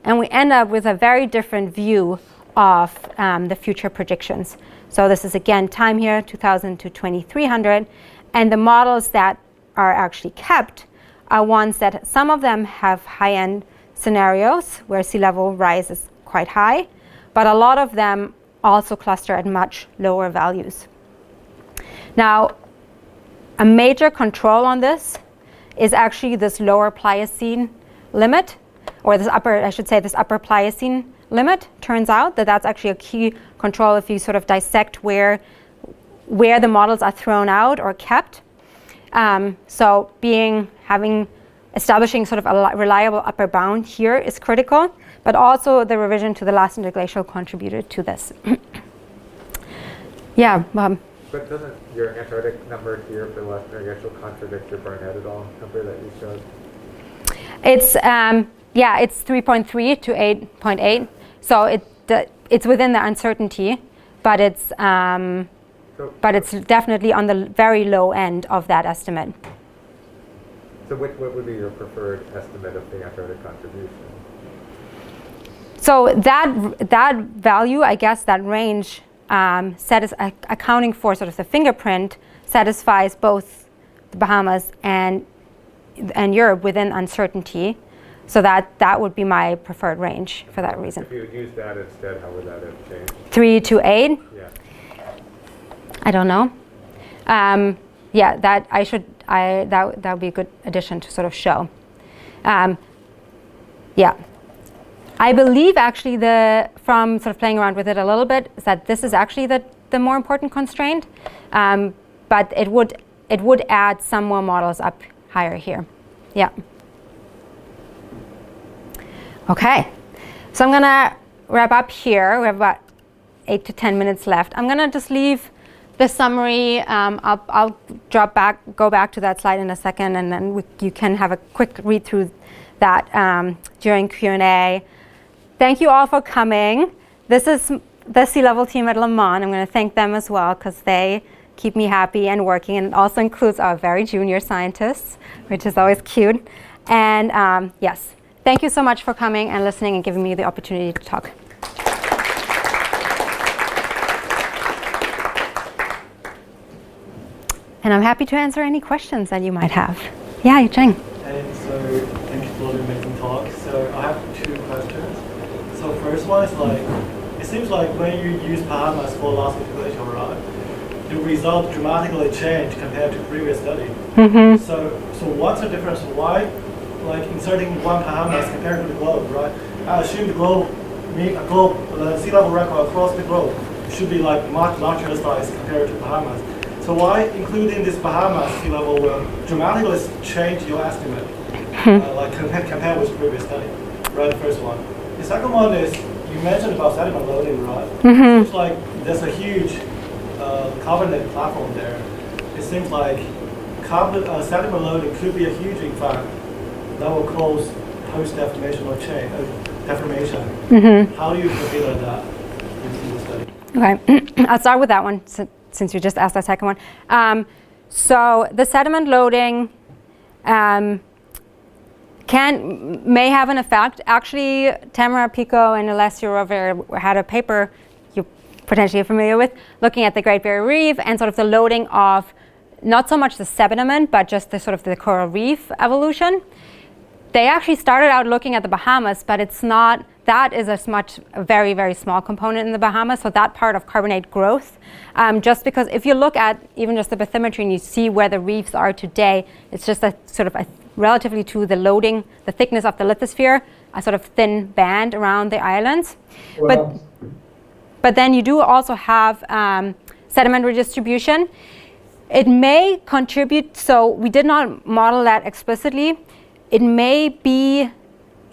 and we end up with a very different view of the future predictions. So this is, again, time here, 2000 to 2300. And the models that are actually kept are ones that some of them have high-end scenarios where sea level rise is quite high, but a lot of them also cluster at much lower values. Now, a major control on this is actually this lower Pliocene limit, or this upper Pliocene limit. Turns out that that's actually a key control if you sort of dissect where the models are thrown out or kept. So establishing sort of a reliable upper bound here is critical, but also the revision to the last interglacial contributed to this. Yeah, Bob. But doesn't your Antarctic number here for the last interglacial contradict your Barnett et al. Number that you showed? It's it's 3.3 to 8.8. So it's within the uncertainty, but it's but it's definitely on the very low end of that estimate. So what would be your preferred estimate of the Antarctic contribution? So that value, I guess, that range, accounting for sort of the fingerprint, satisfies both the Bahamas and Europe within uncertainty. So that would be my preferred range for that reason. If you would use that instead, how would that have changed? 3 to 8? Yeah. I don't know. Yeah, that would be a good addition to sort of show. Yeah. I believe actually from sort of playing around with it a little bit, is that this is actually the more important constraint, but it would add some more models up higher here. Yeah. Okay, so I'm gonna wrap up here. We have about 8 to 10 minutes left. I'm gonna just leave the summary. I'll go back to that slide in a second, and then you can have a quick read through that during Q&A. Thank you all for coming. This is the sea level team at Lamont. I'm going to thank them as well because they keep me happy and working, and it also includes our very junior scientists, which is always cute. And yes, thank you so much for coming and listening and giving me the opportunity to talk. And I'm happy to answer any questions that you might have. Yeah, Jing. And so, thank you for the amazing talk. So I have 2 questions. So first one is like, it seems like when you use Bahamas for last manipulation, right, the result dramatically changed compared to previous study. Mm-hmm. So what's the difference? Why, like inserting one Bahamas compared to the globe, right? I assume the globe, the sea level record across the globe should be like much larger size compared to Bahamas. So why including this Bahamas sea level will dramatically change your estimate, like compared with previous study, right? The first one. The second one is, you mentioned about sediment loading, right? Mm-hmm. It's like there's a huge carbonate platform there. It seems like sediment loading could be a huge impact that will cause post-deformation or deformation. Mm-hmm. How do you consider that in the study? Okay, I'll start with that one since you just asked that second one. So the sediment loading may have an effect. Actually, Tamara Pico and Alessio Rovere had a paper you're potentially familiar with, looking at the Great Barrier Reef and sort of the loading of not so much the sediment, but just the sort of the coral reef evolution. They actually started out looking at the Bahamas, but it's not. That is a very, very small component in the Bahamas, so that part of carbonate growth. Just because if you look at even just the bathymetry and you see where the reefs are today, it's just a sort of relatively to the loading, the thickness of the lithosphere, a sort of thin band around the islands. But then you do also have sediment redistribution. It may contribute, so we did not model that explicitly. It may be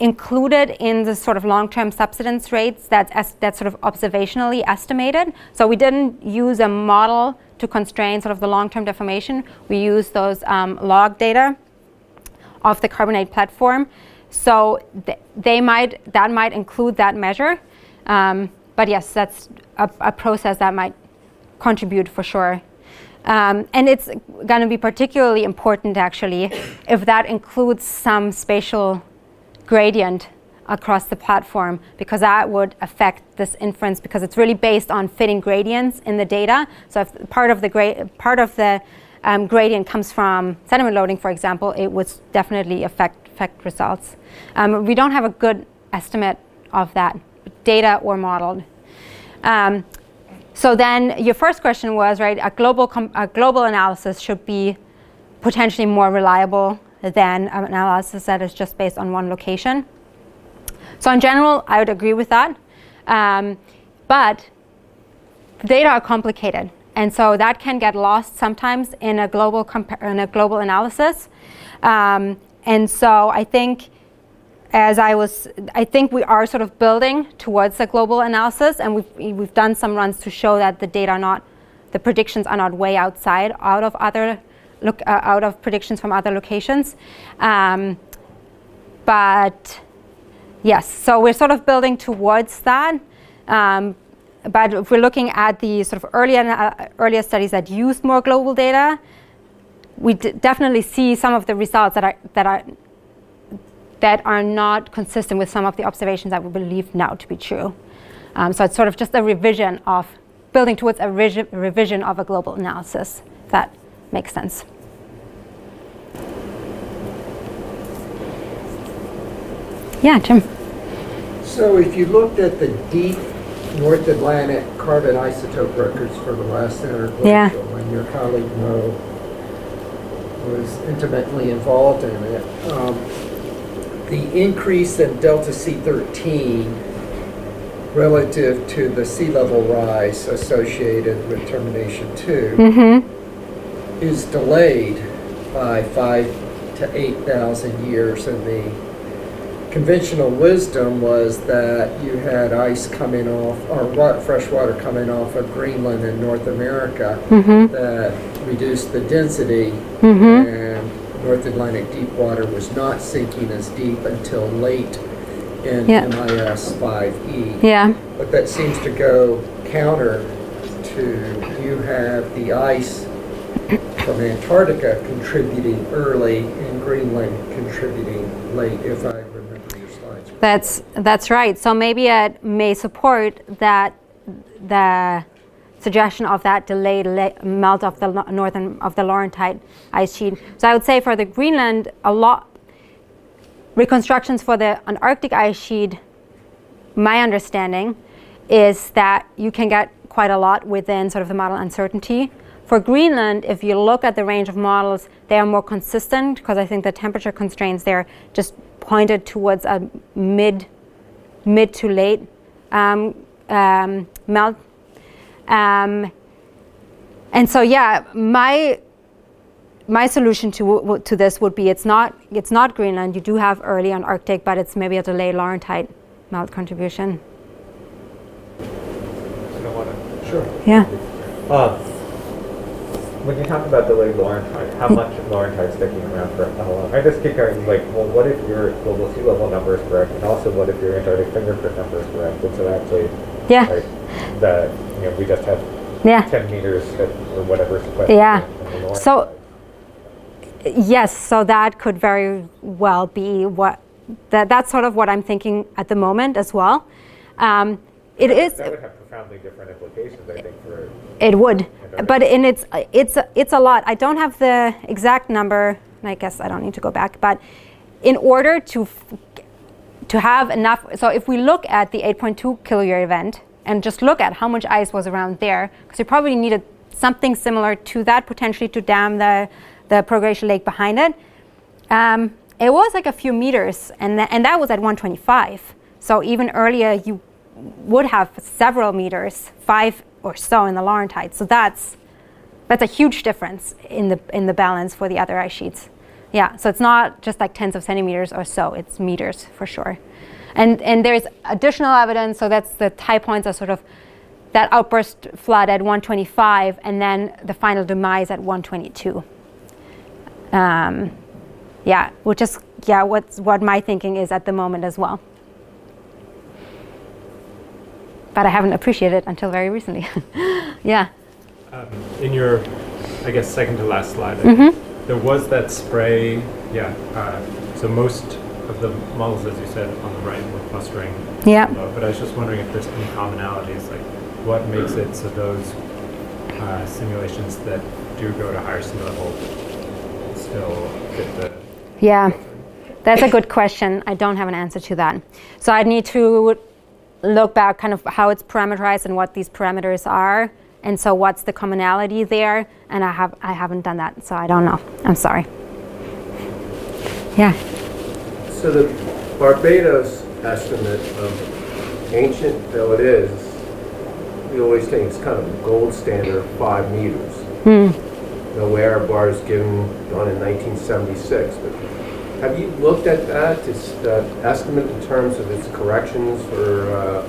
included in the sort of long-term subsidence rates that's sort of observationally estimated. So we didn't use a model to constrain sort of the long-term deformation. We used those log data of the carbonate platform. So that might include that measure. But yes, that's a process that might contribute for sure. And it's going to be particularly important actually if that includes some spatial gradient across the platform, because that would affect this inference, because it's really based on fitting gradients in the data. So if part of the gradient comes from sediment loading, for example, it would definitely affect results. We don't have a good estimate of that, data or modeled. So then your first question was, right, a global analysis should be potentially more reliable than an analysis that is just based on one location. So in general, I would agree with that. But the data are complicated, and so that can get lost sometimes in a global analysis. And so I think I think we are sort of building towards a global analysis, and we've done some runs to show that the predictions are not way out of predictions from other locations. But yes, so we're sort of building towards that. but if we're looking at the sort of earlier studies that used more global data, we definitely see some of the results that are not consistent with some of the observations that we believe now to be true. So it's sort of just a revision of building towards a revision of a global analysis. If that makes sense. Yeah, Jim. So if you looked at the deep North Atlantic carbon isotope records for the last interglacial, Yeah. and your colleague Mo was intimately involved in it, the increase in delta C13 relative to the sea level rise associated with termination 2 is delayed by 5 to 8,000 years, and the conventional wisdom was that you had ice coming off, or fresh water coming off of Greenland and North America that reduced the density, and North Atlantic deep water was not sinking as deep until late in MIS 5E. Yeah. But that seems to go counter to you have the ice from Antarctica contributing early and Greenland contributing late, if I remember your slides. That's right. So maybe it may support that the suggestion of that delayed melt of the northern of the Laurentide ice sheet. So I would say for the Greenland, a lot reconstructions for the Antarctic ice sheet, my understanding is that you can get quite a lot within sort of the model uncertainty. For Greenland, if you look at the range of models, they are more consistent because I think the temperature constraints there just pointed towards a mid to late melt. And so, yeah, my solution to this would be it's not Greenland. You do have early Antarctic, but it's maybe a delayed Laurentide melt contribution. I don't want to. Sure. Yeah. When you talk about delayed Laurentide, how much Laurentide sticking around for how long? I just keep going like, well, what if your global sea level number is correct, and also what if your Antarctic fingerprint number is correct? And so actually, like, we just have 10 meters or whatever. So yes, so that could very well be that's sort of what I'm thinking at the moment as well. That would have profoundly different implications, I think, for it would, but it's a lot. I don't have the exact number, and I guess I don't need to go back. But in order to have enough, so if we look at the 8.2 kiloyear event and just look at how much ice was around there, because you probably needed something similar to that potentially to dam the Progration Lake behind it. It was like a few meters, and that was at 125. So even earlier, you would have several meters, 5 or so in the Laurentide. So that's a huge difference in the balance for the other ice sheets. Yeah, so it's not just like tens of centimeters or so, it's meters for sure. And there's additional evidence, so that's the tie points are sort of that outburst flood at 125 and then the final demise at 122. Which is what my thinking is at the moment as well. But I haven't appreciated it until very recently. Yeah. In your, I guess, second to last slide, there was that spray. Yeah. So most of the models, as you said, on the right were clustering. Yeah. Low, but I was just wondering if there's any commonalities, like what makes it so those simulations that do go to higher sea level still fit the. Yeah. That's a good question. I don't have an answer to that. So I'd need to look back kind of how it's parameterized and what these parameters are, and so what's the commonality there, and I haven't done that, so I don't know. I'm sorry. Yeah. So the Barbados estimate of ancient though it is, we always think it's kind of a gold standard of 5 meters. The error bar is done in 1976, but have you looked at that estimate in terms of its corrections for,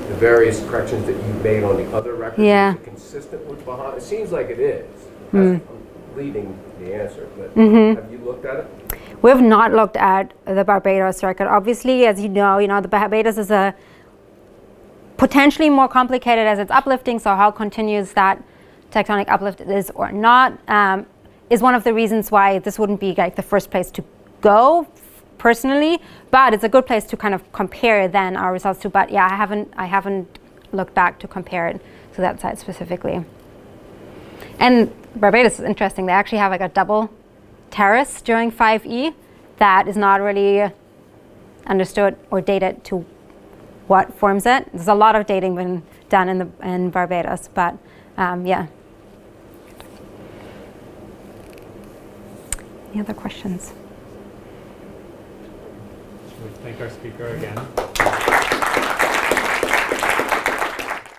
the various corrections that you've made on the other records? Yeah. Is it consistent with Bahamas? It seems like it is. I'm leading the answer, but have you looked at it? We have not looked at the Barbados record. Obviously, as you know, the Barbados is potentially more complicated as it's uplifting, so how continuous that tectonic uplift is or not is one of the reasons why this wouldn't be like the first place to go personally, but it's a good place to kind of compare then our results to. But yeah, I haven't looked back to compare it to that site specifically. And Barbados is interesting. They actually have like a double terrace during 5E that is not really understood or dated to what forms it. There's a lot of dating been done in Barbados, but yeah. Any other questions? Should we thank our speaker again?